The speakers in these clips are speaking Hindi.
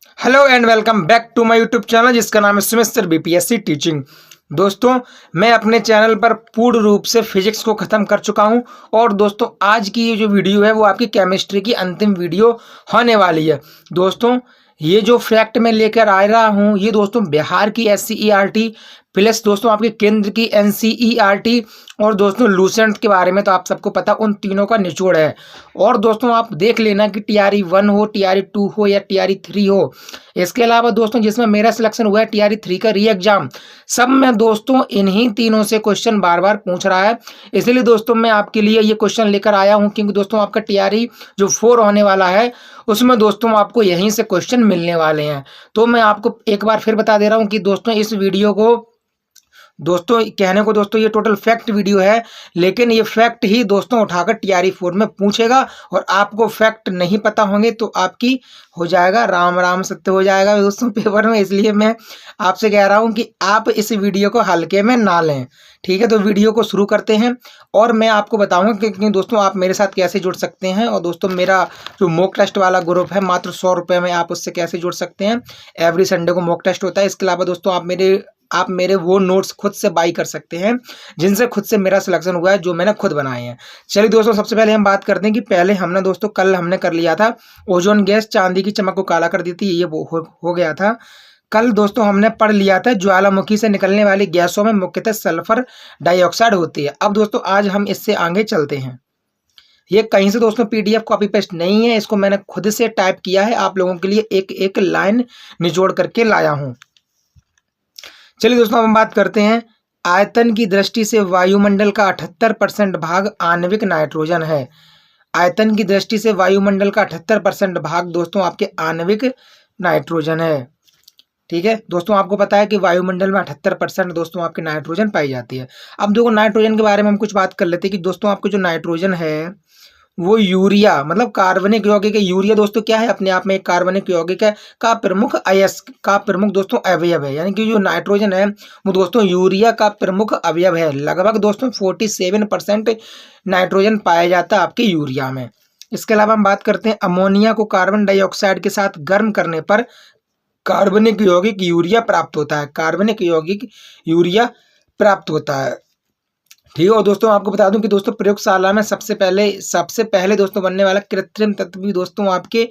Hello and welcome back to my YouTube channel जिसका नाम है सेमेस्टर बीपीएससी टीचिंग। दोस्तों, मैं अपने चैनल पर पूर्ण रूप से फिजिक्स को ख़त्म कर चुका हूं और दोस्तों आज की ये जो वीडियो है वो आपकी केमिस्ट्री की अंतिम वीडियो होने वाली है। दोस्तों, ये जो फैक्ट मैं लेकर आ रहा हूं ये दोस्तों बिहार की एससीईआरटी प्लस दोस्तों आपके केंद्र की एनसीईआरटी और दोस्तों लूसेंट के बारे में तो आप सबको पता, उन तीनों का निचोड़ है। और दोस्तों आप देख लेना कि टीआरई 1 हो, टीआरई 2 हो या टीआरई 3 हो। इसके अलावा दोस्तों जिसमें मेरा सिलेक्शन हुआ है टीआरई 3 का री एग्जाम, सब में दोस्तों इन्हीं तीनों से क्वेश्चन बार बार पूछ रहा है। इसलिए दोस्तों मैं आपके लिए ये क्वेश्चन लेकर आया हूँ क्योंकि दोस्तों आपका टीआरई जो 4 होने वाला है उसमें दोस्तों आपको यहीं से क्वेश्चन मिलने वाले हैं। तो मैं आपको एक बार फिर बता दे रहा हूँ कि दोस्तों इस वीडियो को दोस्तों कहने को दोस्तों ये टोटल फैक्ट वीडियो है, लेकिन ये फैक्ट ही दोस्तों उठाकर टीआरई 4 में पूछेगा और आपको फैक्ट नहीं पता होंगे तो आपकी हो जाएगा राम राम सत्य हो जाएगा दोस्तों पेपर में। इसलिए मैं आपसे कह रहा हूँ कि आप इस वीडियो को हल्के में ना लें। ठीक है, तो वीडियो को शुरू करते हैं और मैं आपको बताऊंगा कि दोस्तों आप मेरे साथ कैसे जुड़ सकते हैं। और दोस्तों मेरा जो मॉक टेस्ट वाला ग्रुप है मात्र 100 रुपये में आप उससे कैसे जुड़ सकते हैं। एवरी संडे को मॉक टेस्ट होता है। इसके अलावा दोस्तों आप मेरे वो नोट्स खुद से बाई कर सकते हैं जिनसे खुद से मेरा सिलेक्शन हुआ है, जो मैंने खुद बनाए हैं। चलिए दोस्तों सबसे पहले हम बात करते हैं कि पहले हमने दोस्तों कल हमने कर लिया था ओजोन गैस चांदी की चमक को काला कर दी थी, ये हो गया था। कल दोस्तों हमने पढ़ लिया था ज्वालामुखी से निकलने वाली गैसों में मुख्यतः सल्फर डाइऑक्साइड होती है। अब दोस्तों आज हम इससे आगे चलते हैं। ये कहीं से दोस्तों पीडीएफ कॉपी पेस्ट नहीं है, इसको मैंने खुद से टाइप किया है, आप लोगों के लिए एक एक लाइन निचोड़ करके लाया हूं। चलिए दोस्तों हम बात करते हैं। आयतन की दृष्टि से वायुमंडल का 78% भाग आणविक नाइट्रोजन है। आयतन की दृष्टि से वायुमंडल का 78% भाग दोस्तों आपके आणविक नाइट्रोजन है। ठीक है दोस्तों, आपको पता है कि वायुमंडल में 78% दोस्तों आपके नाइट्रोजन पाई जाती है। अब देखो नाइट्रोजन के बारे में हम कुछ बात कर लेते हैं कि दोस्तों आपको जो नाइट्रोजन है वो यूरिया मतलब कार्बनिक यौगिक है। यूरिया दोस्तों क्या है, अपने आप में एक कार्बनिक यौगिक है का प्रमुख अयस्क का प्रमुख दोस्तों अवयव है। यानी कि जो नाइट्रोजन है वो दोस्तों यूरिया का प्रमुख अवयव है। लगभग दोस्तों 47% नाइट्रोजन पाया जाता है आपके यूरिया में। इसके अलावा हम बात करते हैं अमोनिया को कार्बन डाइऑक्साइड के साथ गर्म करने पर कार्बनिक यौगिक यूरिया प्राप्त होता है। कार्बनिक यौगिक यूरिया प्राप्त होता है। ठीक है, और दोस्तों आपको बता दूं कि दोस्तों प्रयोगशाला में सबसे पहले दोस्तों बनने वाला कृत्रिम तत्व भी दोस्तों आपके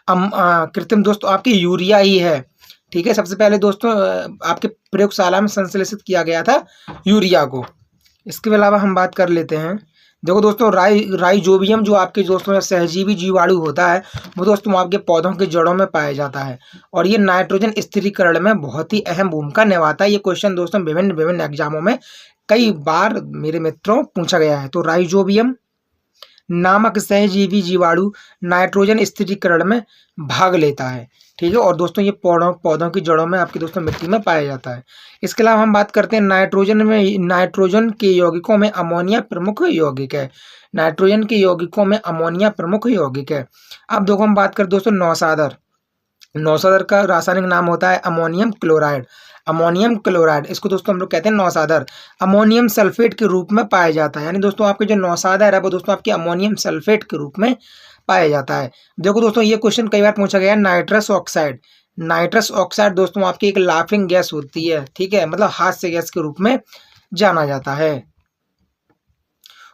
कृत्रिम दोस्तों आपके यूरिया ही है। ठीक है, सबसे पहले दोस्तों आपके प्रयोगशाला में संश्लेषित किया गया था यूरिया को। इसके अलावा हम बात कर लेते हैं। देखो दोस्तों राइजोबियम जो आपके दोस्तों सहजीवी जीवाणु होता है वो दोस्तों आपके पौधों के जड़ों में पाया जाता है और ये नाइट्रोजन स्थिरीकरण में बहुत ही अहम भूमिका निभाता है। ये क्वेश्चन दोस्तों विभिन्न विभिन्न एग्जामों में कई बार मेरे मित्रों पूछा गया है। तो राइजोबियम नामक सहजीवी जीवाणु नाइट्रोजन स्थिरीकरण में भाग लेता है। ठीक है, और दोस्तों ये पौधों की जड़ों में आपके दोस्तों मिट्टी में पाया जाता है। इसके अलावा हम बात करते हैं नाइट्रोजन के यौगिकों में अमोनिया प्रमुख यौगिक है। नाइट्रोजन के यौगिकों में अमोनिया प्रमुख यौगिक है। अब देखो हम बात करें दोस्तों नौसादर का रासायनिक नाम होता है अमोनियम क्लोराइड। अमोनियम क्लोराइड इसको दोस्तों हम लोग कहते हैं नौसादर। अमोनियम सल्फेट के रूप में पाया जाता है। यानी दोस्तों आपके जो नौसादर है वो दोस्तों आपके अमोनियम सल्फेट के रूप में पाया जाता है। देखो दोस्तों ये क्वेश्चन कई बार पूछा गया है। नाइट्रस ऑक्साइड दोस्तों आपकी एक लाफिंग गैस होती है। ठीक है, मतलब हास्य गैस के रूप में जाना जाता है।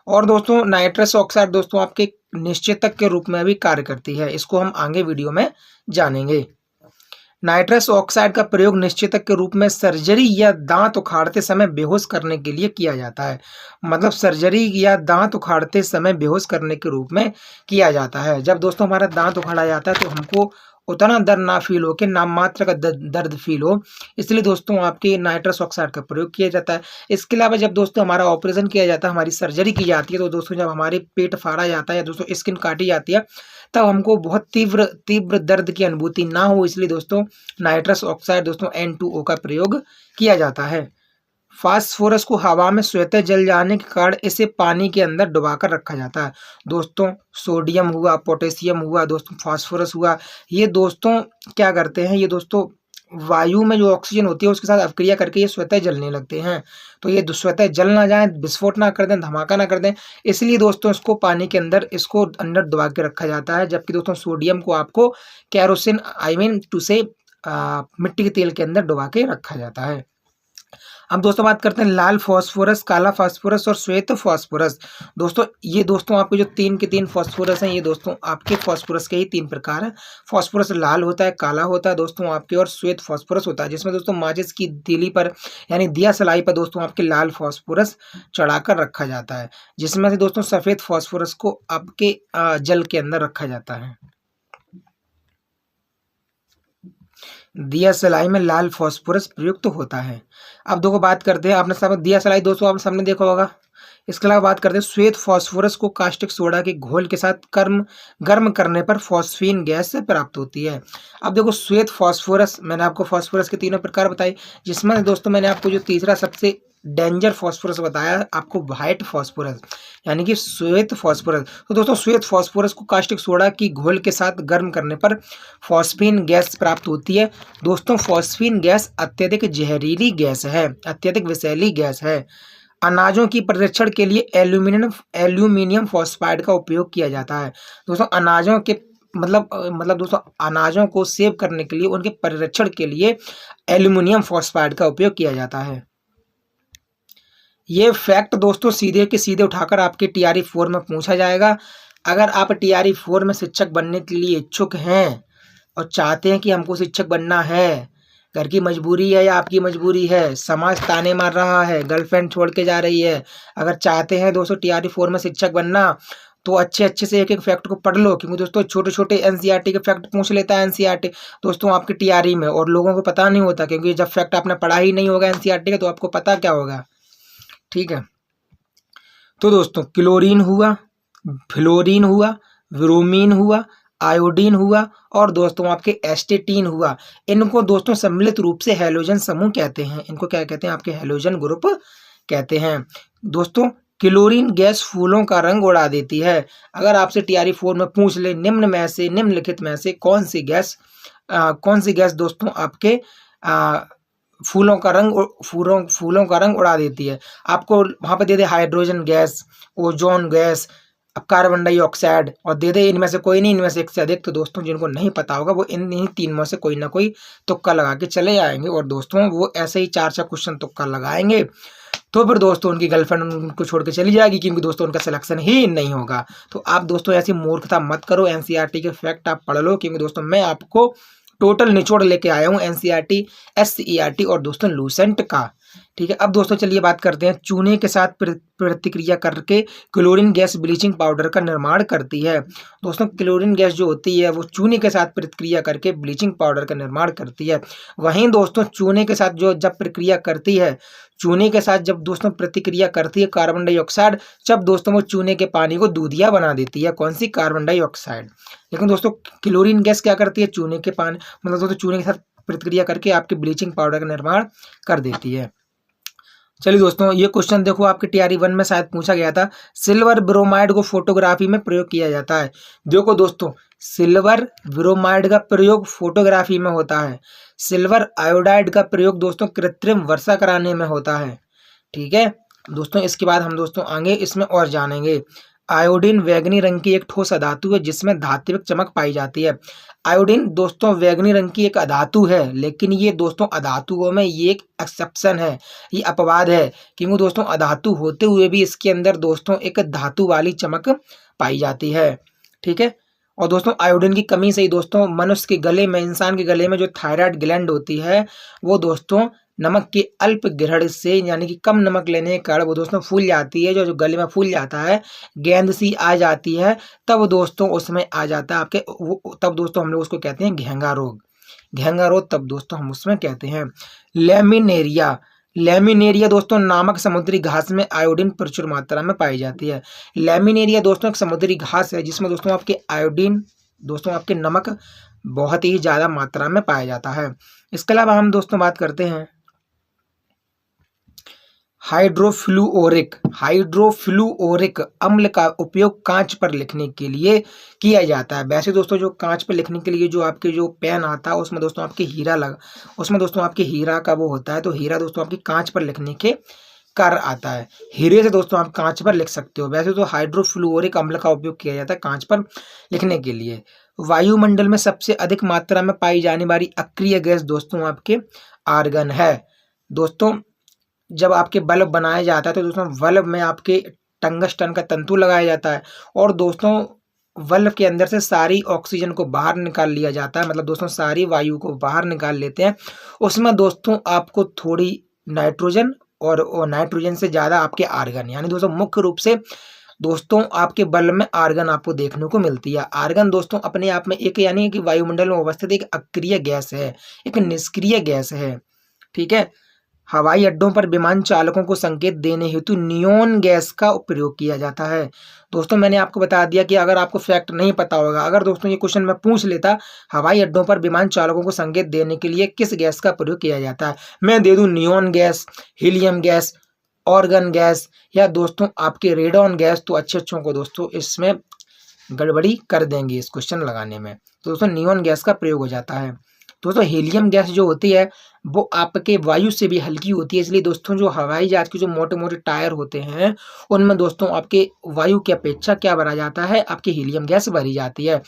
और दोस्तों नाइट्रस ऑक्साइड दोस्तों आपके निश्चेतक के रूप में भी कार्य करती है। इसको हम आगे वीडियो में जानेंगे। नाइट्रस ऑक्साइड का प्रयोग निश्चेतक के रूप में सर्जरी या दांत उखाड़ते समय बेहोश करने के लिए किया जाता है। मतलब सर्जरी या दांत उखाड़ते समय बेहोश करने के रूप में किया जाता है। जब दोस्तों हमारा दांत उखाड़ा जाता है तो हमको उतना दर्द ना फील हो कि नाम मात्र का दर्द फील हो, इसलिए दोस्तों आपके नाइट्रस ऑक्साइड का प्रयोग किया जाता है। इसके अलावा जब दोस्तों हमारा ऑपरेशन किया जाता है, हमारी सर्जरी की जाती है, तो दोस्तों जब हमारे पेट फाड़ा जाता है दोस्तों स्किन काटी जाती है तब हमको बहुत तीव्र दर्द की अनुभूति ना हो, इसलिए दोस्तों नाइट्रस ऑक्साइड दोस्तों N2O का प्रयोग किया जाता है। फास्फोरस को हवा में स्वतः जल जाने के कारण इसे पानी के अंदर डुबाकर रखा जाता है। दोस्तों सोडियम हुआ, पोटेशियम हुआ, दोस्तों फास्फोरस हुआ, ये दोस्तों क्या करते हैं, ये दोस्तों वायु में जो ऑक्सीजन होती है उसके साथ अपक्रिया करके ये स्वतः जलने लगते हैं। तो ये स्वतः जल ना जाए, विस्फोट ना कर दें, धमाका ना कर दें, इसलिए दोस्तों इसको पानी के अंदर इसको अंदर दबा के रखा जाता है। जबकि दोस्तों सोडियम को आपको केरोसिन आई मीन टू से मिट्टी के तेल के अंदर डुबा के रखा जाता है। अब दोस्तों बात करते हैं लाल फास्फोरस, काला फास्फोरस और श्वेत फास्फोरस। दोस्तों ये दोस्तों आपके जो 3 के 3 फास्फोरस हैं, ये दोस्तों आपके फास्फोरस के ही 3 प्रकार हैं। फास्फोरस लाल होता है, काला होता है दोस्तों आपके, और श्वेत फास्फोरस होता है, जिसमें दोस्तों माचिस की तीली पर यानी दिया सलाई पर दोस्तों आपके लाल फास्फोरस चढ़ाकर रखा जाता है, जिसमें से दोस्तों सफेद फास्फोरस को आपके जल के अंदर रखा जाता है। दिया सलाई में लाल फास्फोरस प्रयुक्त होता है। अब देखो बात करते हैं, आपने सब दिया सलाई दोस्तों आपने सामने देखा होगा। इसके अलावा बात करते हैं श्वेत फास्फोरस को कास्टिक सोडा के घोल के साथ गर्म करने पर फॉस्फीन गैस से प्राप्त होती है। अब देखो श्वेत फास्फोरस, मैंने आपको फास्फोरस के तीनों प्रकार बताए, जिसमें दोस्तों मैंने आपको जो तीसरा सबसे डेंजर फास्फोरस बताया आपको, व्हाइट फास्फोरस यानी कि श्वेत फास्फोरस। तो दोस्तों श्वेत फास्फोरस को कास्टिक सोडा की घोल के साथ गर्म करने पर फॉस्फीन गैस प्राप्त होती है। दोस्तों फॉस्फीन गैस अत्यधिक जहरीली गैस है, अत्यधिक विषैली गैस है। अनाजों की परिरक्षण के लिए एल्यूमिनियम फॉस्फाइड का उपयोग किया जाता है। दोस्तों अनाजों के मतलब दोस्तों अनाजों को सेव करने के लिए, उनके परिरक्षण के लिए एल्यूमिनियम फॉस्फाइड का उपयोग किया जाता है। ये फैक्ट दोस्तों सीधे के सीधे उठाकर आपके TRE 4 में पूछा जाएगा। अगर आप TRE 4 में शिक्षक बनने के लिए इच्छुक हैं और चाहते हैं कि हमको शिक्षक बनना है, घर की मजबूरी है या आपकी मजबूरी है, समाज ताने मार रहा है, गर्लफ्रेंड छोड़ के जा रही है, अगर चाहते हैं दोस्तों TRE 4 में शिक्षक बनना, तो अच्छे अच्छे से एक एक फैक्ट को पढ़ लो, क्योंकि दोस्तों छोटे छोटे NCERT के फैक्ट पूछ लेता है NCERT दोस्तों आपके TRE में, और लोगों को पता नहीं होता, क्योंकि जब फैक्ट आपने पढ़ा ही नहीं होगा NCERT का तो आपको पता क्या होगा। ठीक है, तो दोस्तों क्लोरीन हुआ, फ्लोरीन हुआ, ब्रोमीन हुआ, आयोडीन हुआ और दोस्तों आपके एस्टेटीन हुआ। इनको दोस्तों सम्मिलित रूप से हैलोजन समूह कहते हैं। इनको क्या कहते हैं? आपके हैलोजन ग्रुप कहते हैं। दोस्तों क्लोरीन गैस फूलों का रंग उड़ा देती है। अगर आपसे TRE 4 में पूछ ले निम्नलिखित में से कौन सी गैस दोस्तों आपके फूलों का रंग उड़ा देती है, आपको वहां पर दे दे हाइड्रोजन गैस, ओजोन गैस, अब कार्बन डाइऑक्साइड, और दे दे इनमें से कोई नहीं, इनमें से एक से अधिक, तो दोस्तों जिनको नहीं पता होगा वो इन्हीं 3 में से कोई ना कोई तुक्का लगा के चले आएंगे, और दोस्तों वो ऐसे ही 4 क्वेश्चन तुक्का लगाएंगे, तो फिर दोस्तों उनकी गर्लफ्रेंड उनको छोड़ के चली जाएगी, क्योंकि दोस्तों उनका सिलेक्शन ही नहीं होगा। तो आप दोस्तों ऐसी मूर्खता मत करो, NCERT के फैक्ट आप पढ़ लो, क्योंकि दोस्तों मैं आपको टोटल निचोड़ लेके आया हूँ NCERT, SCERT और दोस्तों लूसेंट का। ठीक है, अब दोस्तों चलिए बात करते हैं, चूने के साथ प्रतिक्रिया करके क्लोरीन गैस ब्लीचिंग पाउडर का निर्माण करती है। दोस्तों क्लोरीन गैस जो होती है वो चूने के साथ प्रतिक्रिया करके ब्लीचिंग पाउडर का निर्माण करती है। वहीं दोस्तों चूने के साथ जब प्रक्रिया करती है, चूने के साथ जब दोस्तों प्रतिक्रिया करती है कार्बन डाइऑक्साइड, जब दोस्तों वो चूने के पानी को दूधिया बना देती है। कौन सी? Carbon dioxide. लेकिन दोस्तों क्लोरीन गैस क्या करती है? चूने के पानी दोस्तों चूने के साथ प्रतिक्रिया करके आपके ब्लीचिंग पाउडर का निर्माण कर देती है। चलिए दोस्तों ये क्वेश्चन देखो, आपके TRE 1 में शायद पूछा गया था, सिल्वर ब्रोमाइड को फोटोग्राफी में प्रयोग किया जाता है। देखो दोस्तों सिल्वर ब्रोमाइड का प्रयोग फोटोग्राफी में होता है, सिल्वर आयोडाइड का प्रयोग दोस्तों कृत्रिम वर्षा कराने में होता है। ठीक है दोस्तों, इसके बाद हम दोस्तों आगे इसमें और जानेंगे। आयोडीन वैगनी रंग की एक ठोस अधातु है जिसमें धात्विक चमक पाई जाती है। आयोडीन दोस्तों वैगनी रंग की एक अधातु है, लेकिन ये दोस्तों अधातुओं में ये एक एक्सेप्शन है, ये अपवाद है, क्योंकि दोस्तों अधातु होते हुए भी इसके अंदर दोस्तों एक धातु वाली चमक पाई जाती है। ठीक है, और दोस्तों आयोडीन की कमी से ही दोस्तों मनुष्य के गले में, इंसान के गले में जो थायराइड ग्लैंड होती है वो दोस्तों नमक के अल्प ग्रहण से यानी कि कम नमक लेने के कारण वो दोस्तों फूल जाती है। जो गले में फूल जाता है, गेंद सी आ जाती है, तब दोस्तों उसमें आ जाता है आपके तब दोस्तों हम लोग उसको कहते हैं घेंगा रोग, तब दोस्तों हम उसमें कहते हैं। लैमिनेरिया दोस्तों नामक समुद्री घास में आयोडीन प्रचुर मात्रा में पाई जाती है। लैमिनेरिया दोस्तों एक समुद्री घास है जिसमें दोस्तों आपके आयोडीन दोस्तों आपके नमक बहुत ही ज़्यादा मात्रा में पाया जाता है। इसके अलावा हम दोस्तों बात करते हैं हाइड्रोफ्लुओरिक अम्ल का उपयोग कांच पर लिखने के लिए किया जाता है। वैसे दोस्तों जो कांच पर लिखने के लिए जो आपके जो पेन आता है उसमें दोस्तों आपके हीरा का वो होता है, तो हीरा दोस्तों आपकी कांच पर लिखने के कार्य आता है। हीरे से दोस्तों आप कांच पर लिख सकते हो। वैसे तो हाइड्रोफ्लुओरिक अम्ल का उपयोग किया जाता है कांच पर लिखने के लिए। वायुमंडल में सबसे अधिक मात्रा में पाई जाने वाली अक्रिय गैस दोस्तों आपके आर्गन है। दोस्तों जब आपके बल्ब बनाया जाता है तो दोस्तों बल्ब में आपके टंगस्टन का तंतु लगाया जाता है और दोस्तों बल्ब के अंदर से सारी ऑक्सीजन को बाहर निकाल लिया जाता है, मतलब दोस्तों सारी वायु को बाहर निकाल लेते हैं। उसमें दोस्तों आपको थोड़ी नाइट्रोजन और नाइट्रोजन से ज़्यादा आपके आर्गन, यानी दोस्तों मुख्य रूप से दोस्तों आपके बल्ब में आर्गन आपको देखने को मिलती है। आर्गन दोस्तों अपने आप में एक, यानी कि वायुमंडल में अवस्थित एक अक्रिय गैस है, एक निष्क्रिय गैस है। ठीक है। हवाई अड्डों पर विमान चालकों को संकेत देने हेतु नियोन गैस का प्रयोग किया जाता है। दोस्तों मैंने आपको बता दिया कि अगर आपको फैक्ट नहीं पता होगा, अगर दोस्तों ये क्वेश्चन मैं पूछ लेता, हवाई अड्डों पर विमान चालकों को संकेत देने के लिए किस गैस का प्रयोग किया जाता है, मैं दे दूं neon gas, helium gas, organ gas या दोस्तों आपके रेडॉन गैस, तो अच्छों को दोस्तों इसमें गड़बड़ी कर देंगे इस क्वेश्चन लगाने में। तो दोस्तों नियोन गैस का प्रयोग हो जाता है। दोस्तों हीलियम गैस जो होती है वो आपके वायु से भी हल्की होती है, इसलिए दोस्तों जो हवाई जहाज के जो मोटे मोटे टायर होते हैं उनमें दोस्तों आपके वायु की अपेक्षा क्या भरा जाता है, आपकी हीलियम गैस भरी जाती है।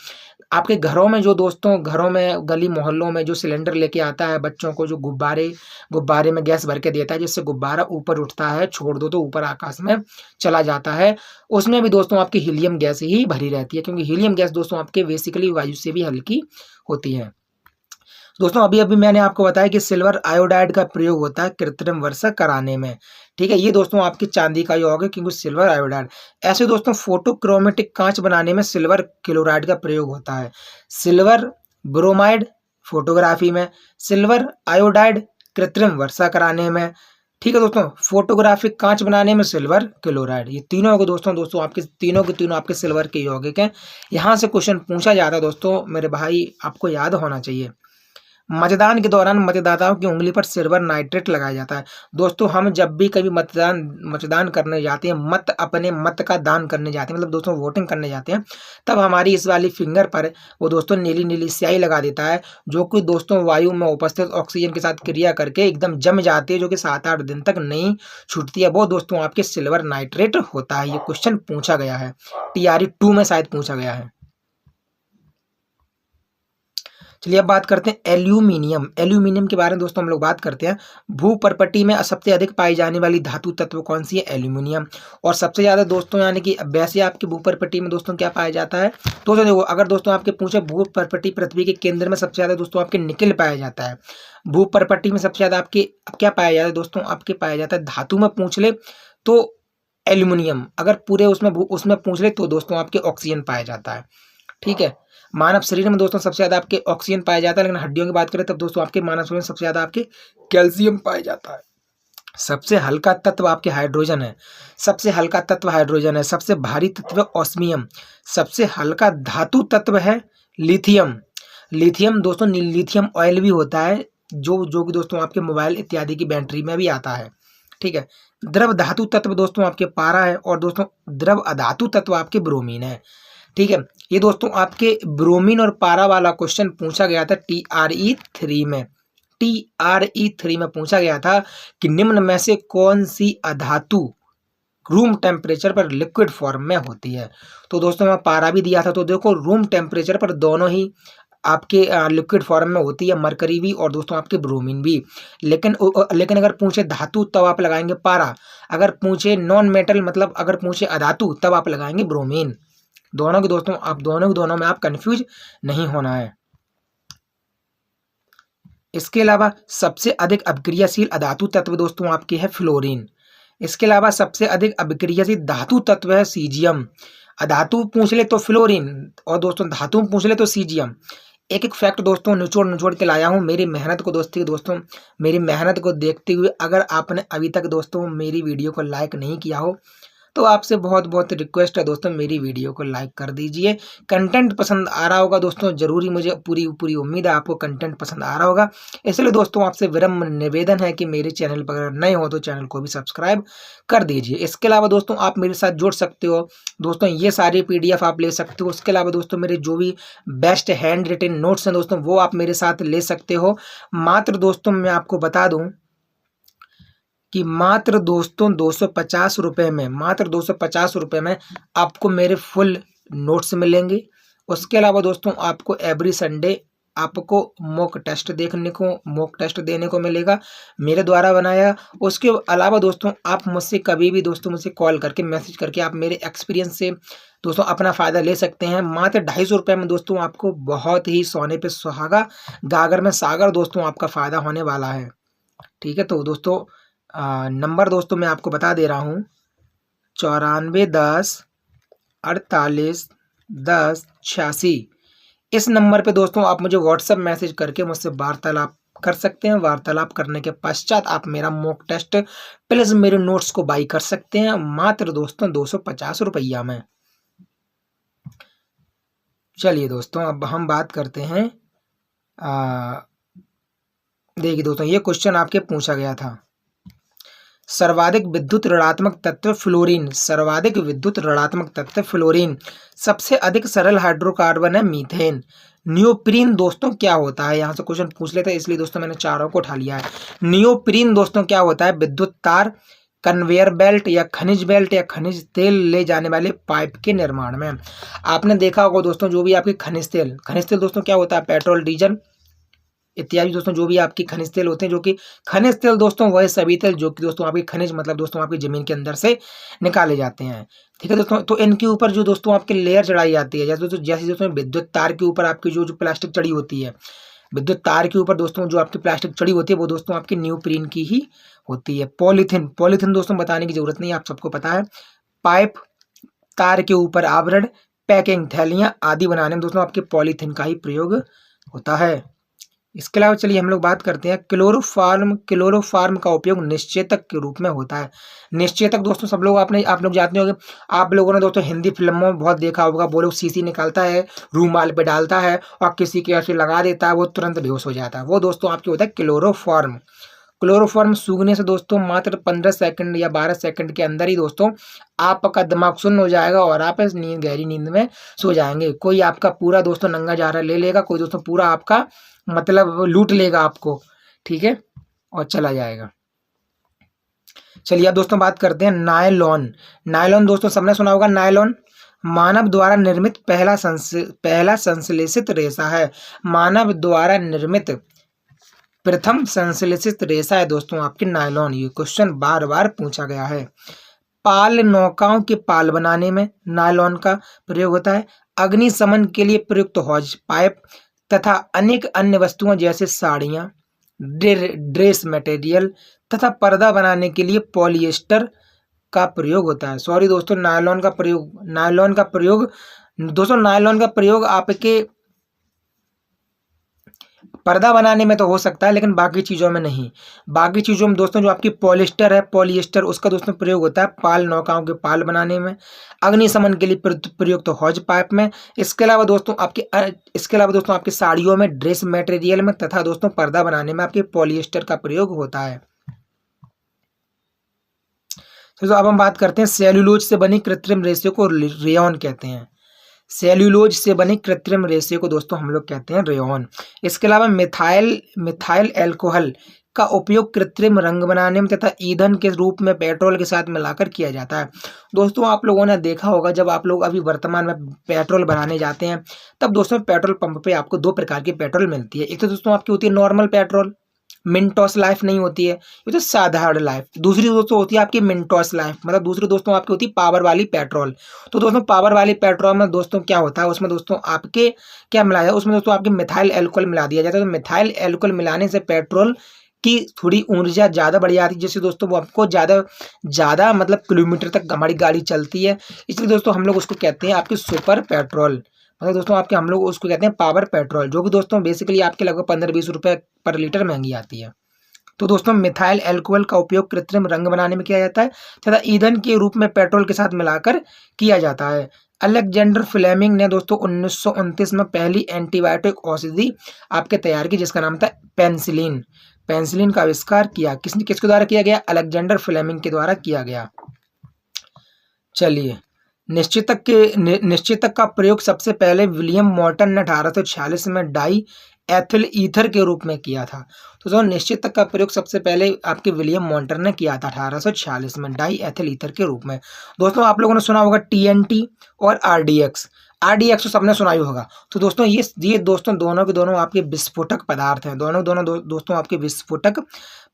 आपके घरों में जो दोस्तों घरों में गली मोहल्लों में जो सिलेंडर लेके आता है बच्चों को, जो गुब्बारे में गैस भर के देता है जिससे गुब्बारा ऊपर उठता है, छोड़ दो तो ऊपर आकाश में चला जाता है, उसमें भी दोस्तों आपकी हीलियम गैस ही भरी रहती है, क्योंकि हीलियम गैस दोस्तों आपके बेसिकली वायु से भी हल्की होती है। दोस्तों अभी अभी मैंने आपको बताया कि सिल्वर आयोडाइड का प्रयोग होता है कृत्रिम वर्षा कराने में। ठीक है, ये दोस्तों आपकी चांदी का योग है क्योंकि सिल्वर आयोडाइड। ऐसे दोस्तों फोटोक्रोमेटिक कांच बनाने में सिल्वर क्लोराइड का प्रयोग होता है। सिल्वर ब्रोमाइड फोटोग्राफी में, सिल्वर आयोडाइड कृत्रिम वर्षा कराने में। ठीक है दोस्तों, फोटोग्राफिक कांच बनाने में सिल्वर क्लोराइड, ये तीनों को दोस्तों आपके तीनों के तीनों आपके सिल्वर के यौगिक हैं। यहाँ से क्वेश्चन पूछा जाता है दोस्तों मेरे भाई, आपको याद होना चाहिए। मतदान के दौरान मतदाताओं की उंगली पर सिल्वर नाइट्रेट लगाया जाता है। दोस्तों हम जब भी कभी मतदान करने जाते हैं, अपने मत का दान करने जाते हैं, मतलब दोस्तों वोटिंग करने जाते हैं, तब हमारी इस वाली फिंगर पर वो दोस्तों नीली नीली स्याही लगा देता है, जो कि दोस्तों वायु में उपस्थित ऑक्सीजन के साथ क्रिया करके एकदम जम जाती है, जो कि 7-8 दिन तक नहीं छूटती है। वो दोस्तों आपके सिल्वर नाइट्रेट होता है। ये क्वेश्चन पूछा गया है, TRE 2 में शायद पूछा गया है। चलिए अब बात करते हैं एल्यूमिनियम। एल्यूमिनियम के बारे में दोस्तों हम लोग बात करते हैं। भूपर्पटी में सबसे अधिक पाई जाने वाली धातु तत्व कौन सी है? एल्यूमिनियम। और सबसे ज़्यादा दोस्तों यानी कि वैसे आपके भूपर्पटी में दोस्तों क्या पाया जाता है? दोस्तों देखो, अगर दोस्तों आपके पूछे भूपर्पटी पृथ्वी के केंद्र में सबसे ज़्यादा दोस्तों आपके निकल पाया जाता है। भूपर्पटी में सबसे ज़्यादा आपके क्या पाया जाता है दोस्तों? आपके पाया जाता है धातु में पूछ ले तो एल्यूमिनियम, अगर पूरे उसमें पूछ ले तो दोस्तों आपके ऑक्सीजन पाया जाता है। ठीक है, मानव शरीर में दोस्तों सबसे ज्यादा आपके ऑक्सीजन पाया जाता है, लेकिन हड्डियों की बात करें तब दोस्तों आपके मानव शरीर में सबसे ज्यादा आपके कैल्शियम पाया जाता है। सबसे हल्का तत्व आपके हाइड्रोजन है। सबसे हल्का तत्व हाइड्रोजन है। सबसे भारी तत्व ऑस्मियम। सबसे हल्का धातु तत्व है लिथियम। लिथियम दोस्तों लिथियम ऑयल भी होता है, जो कि दोस्तों आपके मोबाइल इत्यादि की बैटरी में भी आता है। ठीक है, द्रव धातु तत्व दोस्तों आपके पारा है, और दोस्तों द्रव अधातु तत्व आपके ब्रोमीन है। ठीक है, ये दोस्तों आपके ब्रोमीन और पारा वाला क्वेश्चन पूछा गया था TRE 3 में। TRE 3 में पूछा गया था कि निम्न में से कौन सी अधातु रूम टेम्परेचर पर लिक्विड फॉर्म में होती है? तो दोस्तों मैं पारा भी दिया था, तो देखो रूम टेम्परेचर पर दोनों ही आपके लिक्विड फॉर्म में होती है, मरकरी भी और दोस्तों आपके ब्रोमीन भी। लेकिन अगर पूछे धातु तब आप लगाएंगे पारा, अगर पूछे नॉन मेटल मतलब अगर पूछे अधातु तब आप लगाएंगे ब्रोमीन। दोनों के दोस्तों आप दोनों में आप कंफ्यूज नहीं होना है। इसके अलावा सबसे अधिक अभिक्रियाशील अधातु तत्व दोस्तों आपके है फ्लोरीन। इसके अलावा सबसे अधिक अभिक्रियाशील धातु तत्व है सीजियम। अधातु पूछ ले तो फ्लोरीन और दोस्तों धातु पूछ ले तो सीजियम। एक एक फैक्ट दोस्तों निचोड़ के लाया हूँ। मेरी मेहनत को देखते हुए अगर आपने अभी तक दोस्तों मेरी वीडियो को लाइक नहीं किया हो तो आपसे बहुत बहुत रिक्वेस्ट है दोस्तों, मेरी वीडियो को लाइक कर दीजिए। कंटेंट पसंद आ रहा होगा दोस्तों, ज़रूरी मुझे पूरी पूरी उम्मीद है आपको कंटेंट पसंद आ रहा होगा। इसलिए दोस्तों आपसे विनम्र निवेदन है कि मेरे चैनल पर अगर नए हो तो चैनल को भी सब्सक्राइब कर दीजिए। इसके अलावा दोस्तों आप मेरे साथ जुड़ सकते हो दोस्तों, ये सारी PDF आप ले सकते हो। उसके अलावा दोस्तों मेरे जो भी बेस्ट हैंड रिटन नोट्स हैं दोस्तों, वो आप मेरे साथ ले सकते हो। मात्र दोस्तों मैं आपको बता दूं कि मात्र दोस्तों 250 रुपये में, मात्र 250 रुपये में आपको मेरे फुल नोट्स मिलेंगे। उसके अलावा दोस्तों आपको एवरी संडे आपको मॉक टेस्ट देने को मिलेगा, मेरे द्वारा बनाया। उसके अलावा दोस्तों आप मुझसे कभी भी दोस्तों मुझसे कॉल करके मैसेज करके आप मेरे एक्सपीरियंस से दोस्तों अपना फ़ायदा ले सकते हैं। मात्र 250 रुपये में दोस्तों आपको बहुत ही सोने पे सुहागा, गागर में सागर दोस्तों आपका फ़ायदा होने वाला है। ठीक है, तो दोस्तों नंबर दोस्तों मैं आपको बता दे रहा हूँ, 9410481086। इस नंबर पे दोस्तों आप मुझे व्हाट्सएप मैसेज करके मुझसे वार्तालाप कर सकते हैं। वार्तालाप करने के पश्चात आप मेरा मॉक टेस्ट प्लस मेरे नोट्स को बाई कर सकते हैं, मात्र दोस्तों 250 रुपया में। चलिए दोस्तों अब हम बात करते हैं, देखिए दोस्तों ये क्वेश्चन आपके पूछा गया था, सर्वाधिक विद्युत ऋणात्मक तत्व फ्लोरीन, सर्वाधिक विद्युत ऋणात्मक तत्व फ्लोरीन, सबसे अधिक सरल हाइड्रोकार्बन है मीथेन। नियोप्रीन दोस्तों क्या होता है, यहाँ से क्वेश्चन पूछ लेते हैं इसलिए दोस्तों मैंने चारों को उठा लिया है। नियोप्रीन दोस्तों क्या होता है, विद्युत तार, कन्वेयर बेल्ट या खनिज तेल ले जाने वाले पाइप के निर्माण में। आपने देखा होगा दोस्तों जो भी आपके खनिज तेल दोस्तों क्या होता है, पेट्रोल, डीजल इत्यादि दोस्तों जो भी आपकी खनिज तेल होते हैं, जो कि खनिज तेल दोस्तों वह सभी तेल जो कि दोस्तों आपकी खनिज मतलब दोस्तों आपकी जमीन के अंदर से निकाले जाते हैं। ठीक है दोस्तों, तो इनके ऊपर जो दोस्तों आपकी लेयर चढ़ाई जाती है, जैसे दोस्तों विद्युत तार के ऊपर आपकी जो प्लास्टिक चढ़ी होती है, विद्युत तार के ऊपर दोस्तों जो आपकी प्लास्टिक चढ़ी होती है वो दोस्तों आपकी नियोप्रीन की ही होती है। पॉलीथिन दोस्तों बताने की जरूरत नहीं है, आप सबको पता है। पाइप, तार के ऊपर आवरण, पैकिंग, थैलियां आदि बनाने में दोस्तों आपके पॉलीथिन का ही प्रयोग होता है। इसके अलावा चलिए हम लोग बात करते हैं क्लोरोफार्म का उपयोग निश्चेतक के रूप में होता है। निश्चेतक दोस्तों सब लोग आप लोग जानते होंगे, आप लोगों ने दोस्तों हिंदी फिल्मों में बहुत देखा होगा, वो लोग शीशी निकालता है, रूमाल पे डालता है और किसी के ऐसे लगा देता है, वो तुरंत बेहोश हो जाता है, वो दोस्तों आपके होता है क्लोरोफार्म। क्लोरोफार्म सूखने से दोस्तों मात्र 15 सेकंड या 12 सेकंड के अंदर ही दोस्तों आपका दिमाग शून्य हो जाएगा और आप इस गहरी नींद में सो जाएंगे। कोई आपका पूरा दोस्तों नंगा जा रहा ले लेगा, कोई दोस्तों पूरा आपका मतलब लूट लेगा आपको, ठीक है, और चला जाएगा। चलिए अब दोस्तों बात करते हैं नायलॉन दोस्तों सबने सुना होगा। नायलॉन मानव द्वारा निर्मित पहला संश्लेषित रेशा है, मानव द्वारा निर्मित प्रथम संश्लेषित रेशा है दोस्तों आपकी नायलॉन। ये क्वेश्चन बार बार पूछा गया है। पाल नौकाओं के पाल बनाने में नायलॉन का प्रयोग होता है। अग्निशमन के लिए प्रयुक्त हौज पाइप तथा अनेक अन्य वस्तुओं जैसे साड़ियाँ, ड्रेस मटेरियल तथा पर्दा बनाने के लिए पॉलिएस्टर का प्रयोग होता है। सॉरी दोस्तों, नायलॉन का प्रयोग आपके पर्दा बनाने में तो हो सकता है, लेकिन बाकी चीज़ों में नहीं। बाकी चीज़ों में दोस्तों जो आपकी पॉलिएस्टर उसका दोस्तों प्रयोग होता है पाल नौकाओं के पाल बनाने में, अग्निशमन के लिए प्रयुक्त हौज पाइप में। इसके अलावा दोस्तों आपकी साड़ियों में, ड्रेस मटेरियल में तथा दोस्तों पर्दा बनाने में आपके पॉलिएस्टर का प्रयोग होता है। तो अब हम बात करते हैं सेल्यूलोज से बनी कृत्रिम रेशे को रेयॉन कहते हैं। सेल्यूलोज से बनी कृत्रिम रेशे को दोस्तों हम लोग कहते हैं रेयॉन। इसके अलावा मिथाइल एल्कोहल का उपयोग कृत्रिम रंग बनाने में तथा ईंधन के रूप में पेट्रोल के साथ मिलाकर किया जाता है। दोस्तों आप लोगों ने देखा होगा, जब आप लोग अभी वर्तमान में पेट्रोल भराने जाते हैं तब दोस्तों पेट्रोल पंप पे आपको 2 प्रकार की पेट्रोल मिलती है। एक तो दोस्तों आपकी होती है नॉर्मल पेट्रोल, मिंटोस लाइफ नहीं होती है, ये तो साधारण लाइफ। दूसरी दोस्तों होती है आपकी मिंटोस लाइफ, मतलब दूसरी दोस्तों आपकी होती है पावर वाली पेट्रोल। तो दोस्तों पावर वाली पेट्रोल में दोस्तों क्या होता है, उसमें दोस्तों आपके क्या मिलाया, उसमें दोस्तों आपके मिथाइल एल्कोहल मिला दिया जाता है। तो मिथाइल एल्कोहल मिलाने से पेट्रोल की थोड़ी ऊर्जा ज़्यादा बढ़ जाती है, जिससे दोस्तों वो आपको ज़्यादा मतलब किलोमीटर तक हमारी गाड़ी चलती है। इसलिए दोस्तों हम लोग उसको कहते हैं आपकी सुपर पेट्रोल, मतलब दोस्तों हम लोग उसको कहते हैं पावर पेट्रोल, जो कि दोस्तों बेसिकली आपके लगभग 15-20 रुपये पर लीटर महंगी आती है। तो दोस्तों मिथाइल अल्कोहल का उपयोग कृत्रिम रंग बनाने में किया जाता है तथा ईंधन के रूप में पेट्रोल के साथ मिलाकर किया जाता है। अलेक्जेंडर फ्लेमिंग ने दोस्तों 1929 में पहली एंटीबायोटिक औषधि आपके तैयार की, जिसका नाम था पेनिसिलिन। पेनिसिलिन का आविष्कार किया किसके द्वारा किया गया? अलेक्जेंडर फ्लेमिंग के द्वारा किया गया। चलिए, निश्चितक का प्रयोग सबसे पहले विलियम मॉर्टन ने 1846 में डाई एथिल ईथर के रूप में किया था। तो जो निश्चितक का प्रयोग सबसे पहले आपके विलियम मॉर्टन ने किया था 1846 में डाई एथिल ईथर के रूप में। दोस्तों आप लोगों ने सुना होगा टीएनटी और आरडीएक्स। आरडीएक्स तो सबने सुना ही होगा। तो दोस्तों ये दोस्तों दोनों के दोनों आपके विस्फोटक पदार्थ हैं। दोस्तों आपके विस्फोटक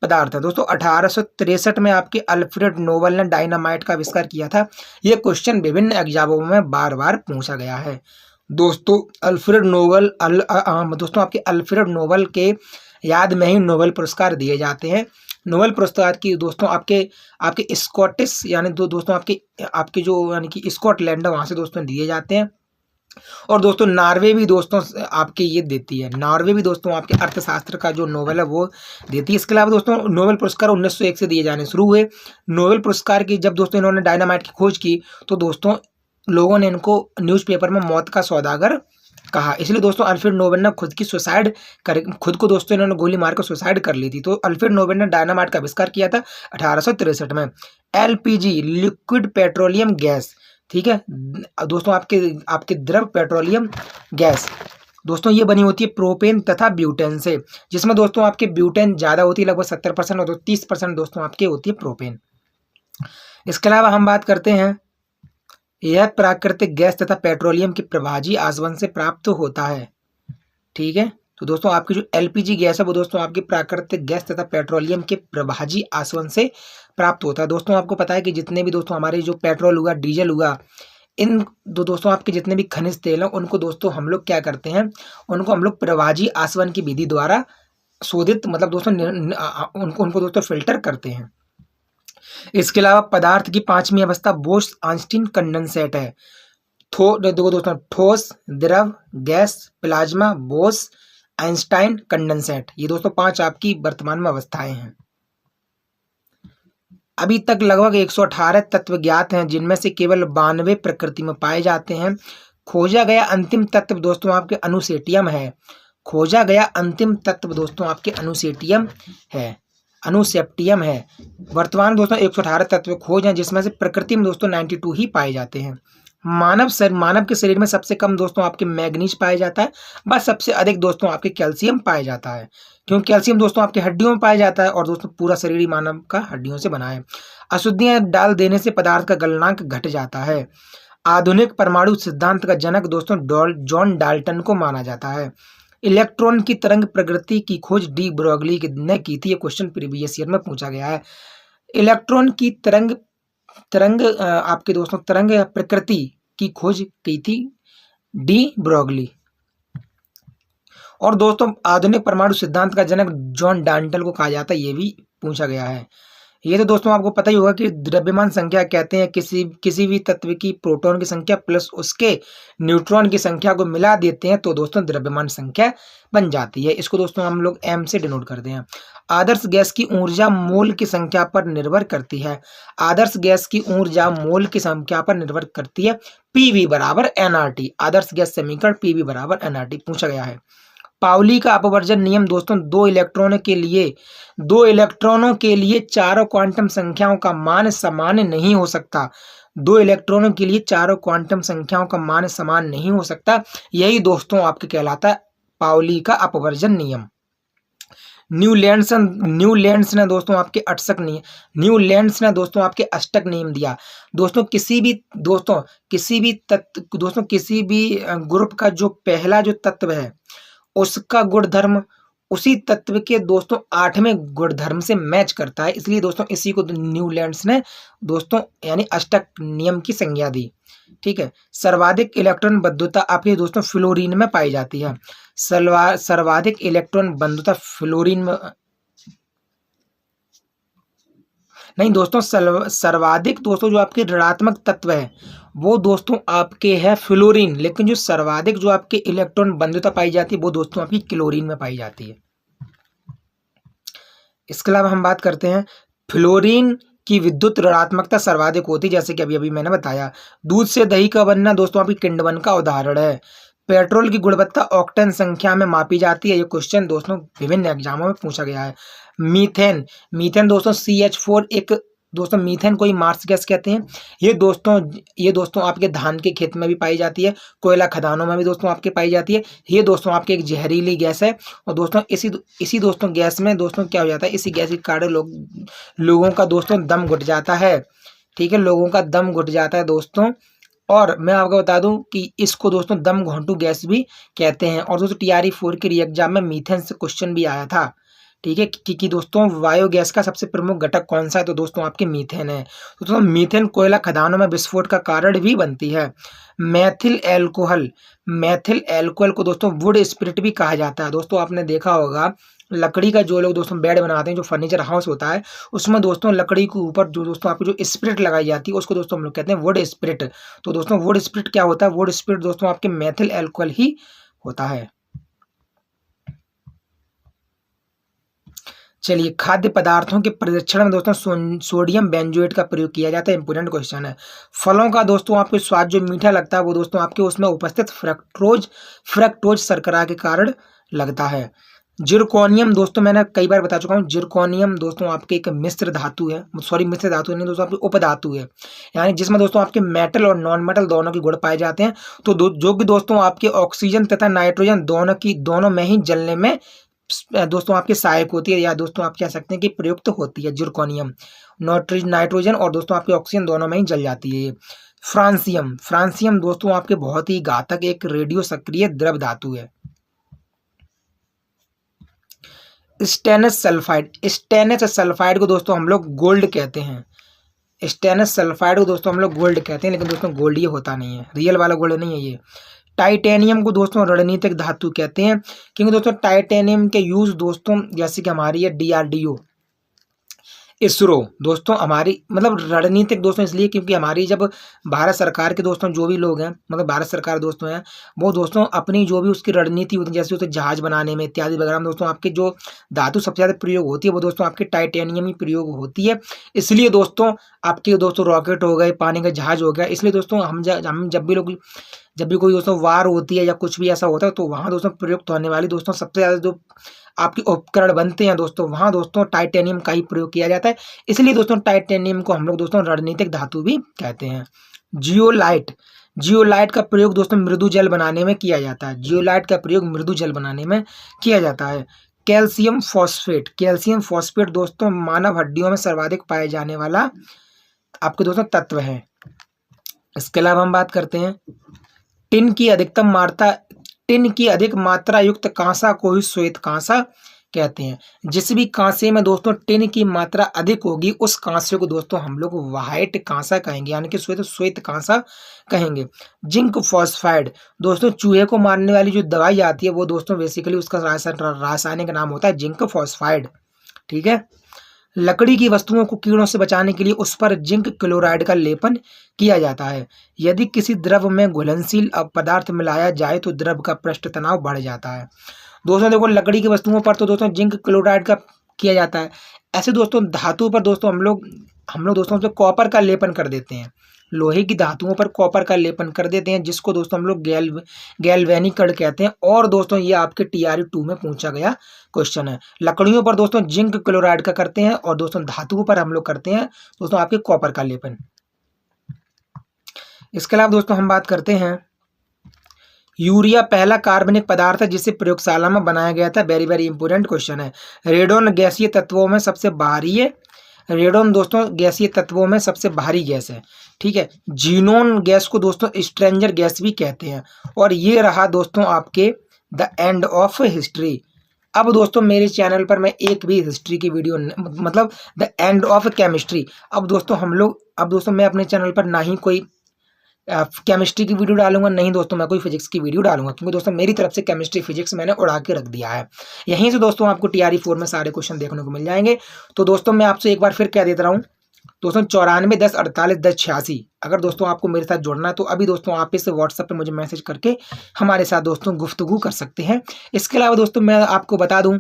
पदार्थ है। दोस्तों 1863 में आपके अल्फ्रेड नोबल ने डायनामाइट का आविष्कार किया था। यह क्वेश्चन विभिन्न एग्जामों में बार बार पूछा गया है। दोस्तों दोस्तों आपके अल्फ्रेड नोबल के याद में ही नोबेल पुरस्कार दिए जाते हैं। नोबेल पुरस्कार की दोस्तों आपके स्कॉटिश यानी दोस्तों आपके जो यानी कि स्कॉटलैंड है वहाँ से दोस्तों दिए जाते हैं। और दोस्तों नॉर्वे भी दोस्तों आपके ये देती है। नॉर्वे भी दोस्तों आपके अर्थशास्त्र का जो नोबेल है वो देती है। इसके अलावा दोस्तों नोबेल पुरस्कार 1901 से दिए जाने शुरू हुए। नोबेल पुरस्कार की जब दोस्तों इन्होंने डायनामाइट की खोज की तो दोस्तों लोगों ने इनको न्यूज़पेपर में मौत का सौदागर कहा। इसलिए दोस्तों अल्फ्रेड नोबेल ने खुद को दोस्तों इन्होंने गोली मारकर सुसाइड कर ली थी। तो अल्फ्रेड नोबेल ने डायनामाइट का आविष्कार किया था 1863 में। एलपीजी लिक्विड पेट्रोलियम गैस, ठीक है दोस्तों, आपके द्रव पेट्रोलियम गैस दोस्तों ये बनी होती है प्रोपेन तथा ब्यूटेन से, जिसमें दोस्तों आपके ब्यूटेन ज़्यादा होती है लगभग 70% और 30% दोस्तों आपके होती है प्रोपेन। इसके अलावा हम बात करते हैं, यह प्राकृतिक गैस तथा पेट्रोलियम के प्रभाजी आसवन से प्राप्त होता है। ठीक है, तो दोस्तों आपकी जो एलपीजी गैस है वो दोस्तों आपकी प्राकृतिक गैस तथा पेट्रोलियम के प्रभाजी आसवन से प्राप्त होता है। दोस्तों आपको पता है कि जितने भी दोस्तों हमारे जो पेट्रोल हुआ, डीजल हुआ, इन दोस्तों आपके जितने भी खनिज तेल हैं उनको दोस्तों हम लोग क्या करते हैं, उनको हम लोग प्रभाजी आसवन की विधि द्वारा शोधित मतलब दोस्तों उनको दोस्तों फिल्टर करते हैं। इसके अलावा पदार्थ की पांचवी अवस्था बोस आइंस्टीन कंडेंसेट है। देखो दोस्तों, ठोस, द्रव, gas, plasma, Bose Einstein condensate, ये दोस्तों 5 आपकी वर्तमान में अवस्थाएं हैं। अभी तक लगभग 118 तत्व ज्ञात हैं, जिनमें से केवल 92 प्रकृति में पाए जाते हैं। खोजा गया अंतिम तत्व दोस्तों आपके अनुसेटियम है। खोजा गया अंतिम तत्व दोस्तों आपके अनुसेप्टियम है। वर्तमान दोस्तों 118 तत्व खोज हैं, जिसमें से प्रकृति में दोस्तों 92 ही पाए जाते हैं। मानव के शरीर में सबसे कम दोस्तों आपके मैग्नीज पाया जाता है, बस सबसे अधिक दोस्तों आपके कैल्शियम पाया जाता है, क्योंकि कैल्शियम दोस्तों आपके हड्डियों में पाया जाता है और दोस्तों पूरा शरीर ही मानव का हड्डियों से बना है। अशुद्धियां डाल देने से पदार्थ का गलनांक घट जाता है। आधुनिक परमाणु सिद्धांत का जनक दोस्तों जॉन डाल्टन को माना जाता है। इलेक्ट्रॉन की तरंग प्रकृति की खोज डी ब्रोगली ने की थी। ये क्वेश्चन प्रीवियस ईयर में पूछा गया है। इलेक्ट्रॉन की तरंग आपके दोस्तों तरंग प्रकृति की खोज की थी डी ब्रोगली। और दोस्तों आधुनिक परमाणु सिद्धांत का जनक जॉन डाल्टन को कहा जाता है, ये भी पूछा गया है। ये तो दोस्तों आपको पता ही होगा कि द्रव्यमान संख्या कहते हैं किसी भी तत्व की प्रोटॉन की संख्या प्लस उसके न्यूट्रॉन की संख्या को मिला देते हैं तो दोस्तों द्रव्यमान संख्या बन जाती है। इसको दोस्तों हम लोग m से डिनोट करते हैं। आदर्श गैस की ऊर्जा मोल की संख्या पर निर्भर करती है। आदर्श गैस की ऊर्जा मोल की संख्या पर निर्भर करती है। PV बराबर nRT। आदर्श गैस समीकरण PV बराबर nRT पूछा गया है। पाउली का अपवर्जन नियम दोस्तों दो इलेक्ट्रॉनों के लिए चारों क्वांटम संख्याओं का मान समान नहीं हो सकता। 2 इलेक्ट्रॉनों के लिए चारों क्वांटम संख्याओं का मान समान नहीं हो सकता। यही दोस्तों आपके कहलाता है पाउली का अपवर्जन नियम। न्यूलैंड्स ने दोस्तों आपके अष्टक नियम दिया। दोस्तों किसी भी ग्रुप का जो पहला जो तत्व है उसका गुणधर्म उसी तत्व के दोस्तों 8वें गुणधर्म से मैच करता है, इसलिए दोस्तों इसी को न्यूलैंड्स ने दोस्तों यानी अष्टक नियम की संज्ञा दी। ठीक है, सर्वाधिक इलेक्ट्रॉन बंधुता आपके दोस्तों फ्लोरीन में पाई जाती है। सर्वाधिक इलेक्ट्रॉन बंधुता फ्लोरीन में नहीं दोस्तों, सर्वाधिक दोस्तों जो आपके ऋणात्मक तत्व है वो दोस्तों आपके है फ्लोरीन, लेकिन जो सर्वाधिक जो आपके इलेक्ट्रॉन बंधुता पाई जाती है वो दोस्तों आपकी क्लोरीन में पाई जाती है। इसके अलावा हम बात करते हैं फ्लोरीन की विद्युत ऋणात्मकता सर्वाधिक होती है, जैसे कि अभी अभी मैंने बताया। दूध से दही का बनना दोस्तों आपकी किण्वन का उदाहरण है। पेट्रोल की गुणवत्ता ऑक्टेन संख्या में मापी जाती है। ये क्वेश्चन दोस्तों विभिन्न एग्जामों में पूछा गया है। मीथेन, मीथेन दोस्तों CH4 एक दोस्तों मीथेन को ही मार्स गैस कहते हैं। ये दोस्तों आपके धान के खेत में भी पाई जाती है, कोयला खदानों में भी दोस्तों आपके पाई जाती है। ये दोस्तों आपके एक जहरीली गैस है और दोस्तों इसी दोस्तों गैस में दोस्तों क्या हो जाता है, इसी गैस के कारण लोगों का दोस्तों दम घुट जाता है। ठीक है, लोगों का दम घुट जाता है दोस्तों। और मैं आपको बता दूं कि इसको दोस्तों दम घोंटू गैस भी कहते हैं। और दोस्तों TRE 4 के री एग्जाम में मीथेन से क्वेश्चन भी आया था। ठीक है, कि दोस्तों बायोगैस का सबसे प्रमुख घटक कौन सा है, तो दोस्तों आपके मीथेन है। तो दोस्तों मीथेन कोयला खदानों में विस्फोट का कारण भी बनती है। मैथिल एल्कोहल को दोस्तों वुड स्पिरिट भी कहा जाता है। दोस्तों आपने देखा होगा लकड़ी का जो लोग दोस्तों बेड बनाते हैं, जो फर्नीचर हाउस होता है, उसमें दोस्तों लकड़ी के ऊपर जो दोस्तों आपकी जो स्पिरिट लगाई जाती है उसको दोस्तों हम लोग कहते हैं वुड स्पिरिट। तो दोस्तों वुड स्पिरिट क्या होता है, वुड स्पिरिट दोस्तों आपके मैथिल एल्कोहल ही होता है। चलिए, खाद्य पदार्थों के परीक्षण में दोस्तों सोडियम बेंजोएट का प्रयोग किया जाता है। इंपोर्टेंट क्वेश्चन है। फलों का दोस्तों आपको स्वाद जो मीठा लगता है वो दोस्तों आपके उसमें उपस्थित फ्रक्टोज शर्करा के कारण लगता है। जिरकोनियम दोस्तों मैंने कई बार बता चुका हूँ, जिरकोनियम दोस्तों आपके एक मिश्र धातु है, सॉरी मिश्र धातु नहीं दोस्तों, आपकी उपधातु है, यानी जिसमें दोस्तों आपके मेटल और नॉन मेटल दोनों के गुण पाए जाते हैं। तो जो कि दोस्तों आपके ऑक्सीजन तथा नाइट्रोजन दोनों में ही जलने में दोस्तों आपके सहायक होती है, या दोस्तों आप कह सकते हैं कि प्रयुक्त होती है। जिरकोनियम नाइट्रोजन और दोस्तों आपके ऑक्सीजन दोनों में ही जल जाती है। फ्रांसियम दोस्तों आपके बहुत ही घातक एक रेडियो सक्रिय द्रव धातु है। स्टेनस सल्फाइड को दोस्तों हम लोग गोल्ड कहते हैं। स्टेनस सल्फाइड को दोस्तों हम लोग गोल्ड कहते हैं, लेकिन दोस्तों गोल्ड ये होता नहीं है, रियल वाला गोल्ड नहीं है ये। टाइटेनियम को दोस्तों रणनीतिक धातु कहते हैं, क्योंकि दोस्तों टाइटेनियम के यूज दोस्तों जैसे कि हमारी है DRDO, इसरो दोस्तों हमारी मतलब रणनीतिक दोस्तों इसलिए क्योंकि हमारी जब भारत सरकार के दोस्तों जो भी लोग हैं, मतलब भारत सरकार दोस्तों हैं, वो दोस्तों अपनी जो भी उसकी रणनीति होती है, जैसे उसे जहाज बनाने में इत्यादि वगैरह में दोस्तों आपके जो धातु सबसे ज़्यादा प्रयोग होती है वो दोस्तों आपके टाइटेनियम ही प्रयोग होती है। इसलिए दोस्तों आपके दोस्तों रॉकेट हो गए, पानी का जहाज हो गया, इसलिए दोस्तों हम जब भी कोई दोस्तों वार होती है या कुछ भी ऐसा होता है तो वहाँ दोस्तों प्रयुक्त होने वाली दोस्तों सबसे ज़्यादा जो आपके उपकरण बनते हैं दोस्तों, वहाँ दोस्तों टाइटेनियम का ही प्रयोग किया जाता है। इसलिए दोस्तों टाइटेनियम को हम लोग दोस्तों रणनीतिक धातु भी कहते हैं। जियोलाइट का प्रयोग दोस्तों मृदु जल बनाने में किया जाता है। जियोलाइट का प्रयोग मृदु जल बनाने में किया जाता है। कैल्शियम फॉस्फेट दोस्तों मानव हड्डियों में सर्वाधिक पाए जाने वाला आपके दोस्तों तत्व है। इसके अलावा हम बात करते हैं टिन की अधिक मात्रा युक्त कांसा को ही श्वेत कांसा कहते हैं। जिस भी कांसे में दोस्तों टिन की मात्रा अधिक होगी उस कांसे को दोस्तों हम लोग व्हाइट कांसा कहेंगे, यानी कि श्वेत कांसा कहेंगे। जिंक फॉस्फाइड दोस्तों चूहे को मारने वाली जो दवाई आती है वो दोस्तों बेसिकली उसका रासायनिक नाम होता है जिंक फॉस्फाइड। ठीक है, लकड़ी की वस्तुओं को कीड़ों से बचाने के लिए उस पर जिंक क्लोराइड का लेपन किया जाता है। यदि किसी द्रव में घुलनशील पदार्थ मिलाया जाए तो द्रव का पृष्ठ तनाव बढ़ जाता है। दोस्तों देखो लकड़ी की वस्तुओं पर तो दोस्तों जिंक क्लोराइड का किया जाता है। ऐसे दोस्तों धातु पर दोस्तों हम लोग दोस्तों उस पर कॉपर का लेपन कर देते हैं। लोहे की धातुओं पर कॉपर का लेपन कर देते हैं, जिसको दोस्तों हम लोग गैल्वेनिक कण कहते हैं। और दोस्तों ये आपके TRE 2 में पूछा गया क्वेश्चन है। लकड़ियों पर दोस्तों जिंक क्लोराइड का करते हैं और दोस्तों धातुओं पर हम लोग करते हैं दोस्तों आपके कॉपर का लेपन। इसके अलावा दोस्तों हम बात करते हैं यूरिया पहला कार्बनिक पदार्थ है जिसे प्रयोगशाला में बनाया गया था। वेरी वेरी इंपोर्टेंट क्वेश्चन है। रेडोन गैसीय तत्वों में सबसे भारी है। रेडोन दोस्तों गैसीय तत्वों में सबसे भारी गैस है। ठीक है, जीनोन गैस को दोस्तों स्ट्रेंजर गैस भी कहते हैं। और ये रहा दोस्तों आपके द एंड ऑफ हिस्ट्री। अब दोस्तों मेरे चैनल पर मैं एक भी हिस्ट्री की वीडियो मतलब द एंड ऑफ केमिस्ट्री, अब दोस्तों मैं अपने चैनल पर ना ही कोई केमिस्ट्री की वीडियो डालूंगा, नहीं दोस्तों मैं कोई फिजिक्स की वीडियो डालूंगा, क्योंकि दोस्तों मेरी तरफ से केमिस्ट्री फिजिक्स मैंने उड़ा के रख दिया है। यहीं से दोस्तों आपको TRE 4 में सारे क्वेश्चन देखने को मिल जाएंगे। तो दोस्तों मैं आपसे एक बार फिर कह देता रहा हूँ दोस्तों 94 10 48 10 86। अगर दोस्तों आपको मेरे साथ जुड़ना है तो अभी दोस्तों आप इस व्हाट्सएप पे मुझे मैसेज करके हमारे साथ दोस्तों गुफ्तगू कर सकते हैं। इसके अलावा दोस्तों मैं आपको बता दूं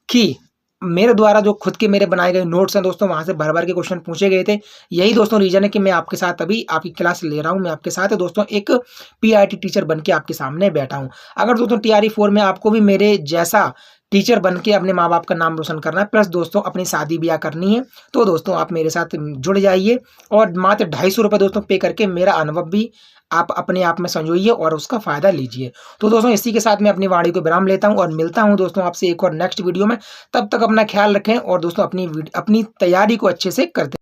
कि मेरे द्वारा जो खुद के मेरे बनाए गए नोट्स हैं दोस्तों, वहाँ से भर-भर के क्वेश्चन पूछे गए थे। यही दोस्तों रीज़न है कि मैं आपके साथ अभी आपकी क्लास ले रहा हूँ। मैं आपके साथ दोस्तों एक पीआईटी टीचर बन के आपके सामने बैठा हूँ। अगर दोस्तों टीआरई 4 में आपको भी मेरे जैसा टीचर बन के अपने माँ-बाप का नाम रोशन करना है, प्लस दोस्तों अपनी शादी-ब्याह करनी है, तो दोस्तों आप मेरे साथ जुड़ जाइए और मात्र ₹250 दोस्तों पे करके मेरा अनुभव भी आप अपने आप में संजोइए और उसका फ़ायदा लीजिए। तो दोस्तों इसी के साथ मैं अपनी वाणी को विराम लेता हूँ और मिलता हूँ दोस्तों आपसे एक और नेक्स्ट वीडियो में। तब तक अपना ख्याल रखें और दोस्तों अपनी तैयारी को अच्छे से करते